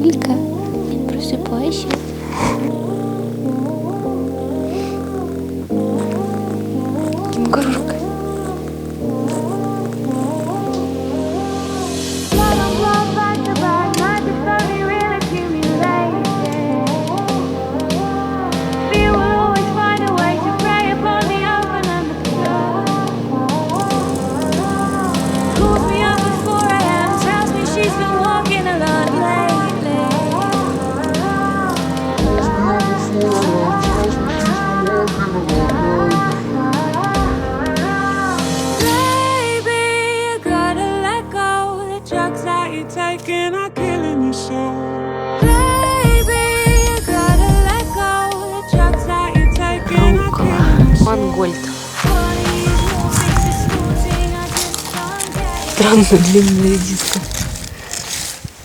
Жулька, просыпайся. Кенгурушка. Мангольд. Странно длинные диски.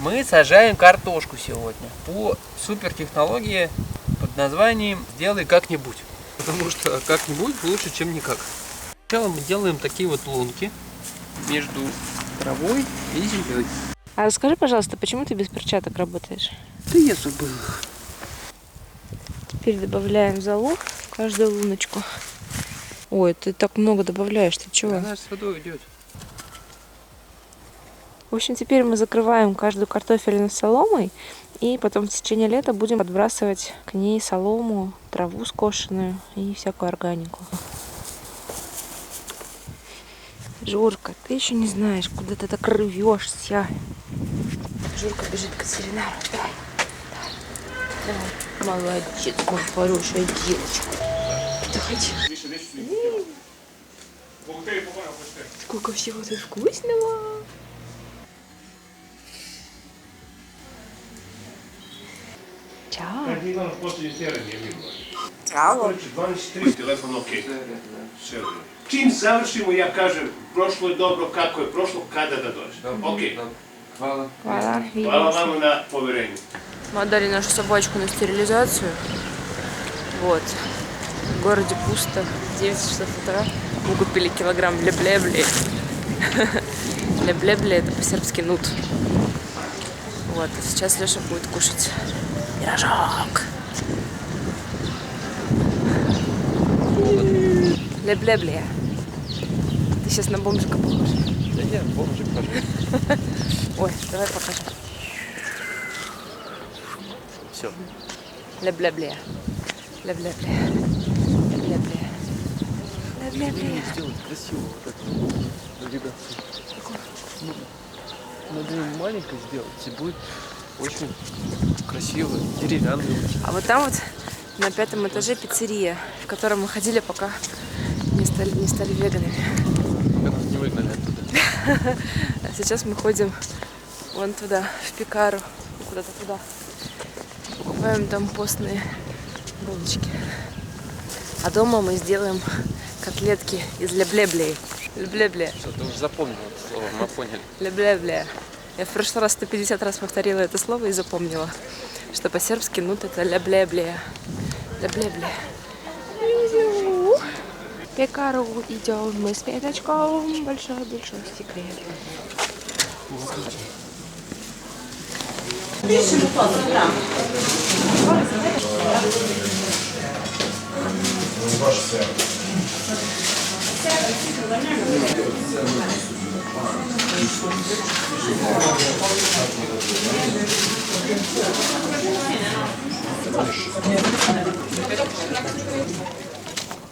Мы сажаем картошку сегодня по супертехнологии под названием «Сделай как-нибудь». Потому что как-нибудь лучше, чем никак. Сначала мы делаем такие вот лунки между травой и землей. А расскажи, пожалуйста, почему ты без перчаток работаешь? Да я забыл. Теперь добавляем золу в каждую луночку. Ой, ты так много добавляешь, ты чего? Она с водой идет. В общем, теперь мы закрываем каждую картофелину соломой, и потом в течение лета будем подбрасывать к ней солому, траву скошенную и всякую органику. Жорка, ты еще не знаешь, куда ты так рвешься. Жорка бежит к ветеринару. Давай. Молодец, моя хорошая девочка. Давайте. Сколько всего тут вкусного. Чао. Чао. 23 telefon ok. Čim završimo, ja kažem, prošlo je dobro, kako je prošlo, kada da dođe. Ok. Hvala. Hvala vama на поверенju. Мы отдали нашу собачку на стерилизацию. Вот. В городе пусто. 9 часов утра. Мы купили килограмм леблебли. Леблебли — это по-сербски нут. Вот. И сейчас Леша будет кушать пирожок. Леблебли. Ты сейчас на бомжика похож. Да я бомжик пошел. Ой, давай покажем. Все. Леблебли. Леблебли. Леблебли. Леблебли. Сделать красиво вот это. Ребят. Надо ее маленько сделать, и будет очень красиво, деревянный. А вот там вот на 5-м этаже пиццерия, в которой мы ходили, пока не стали веганами. Пока нас не выгнали оттуда. А сейчас мы ходим вон туда, в Пекару, куда-то туда. Покупаем там постные булочки. А дома мы сделаем котлетки из леблеблей. Леблебле. Что, ты уже запомнил это слово, мы поняли. Леблебле. Я в прошлый раз 150 раз повторила это слово и запомнила, что по-сербски нут это леблебле. Леблебле. В Пекару идем мы с Петочком. Большой-большой секрет.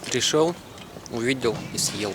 Пришел, увидел и съел.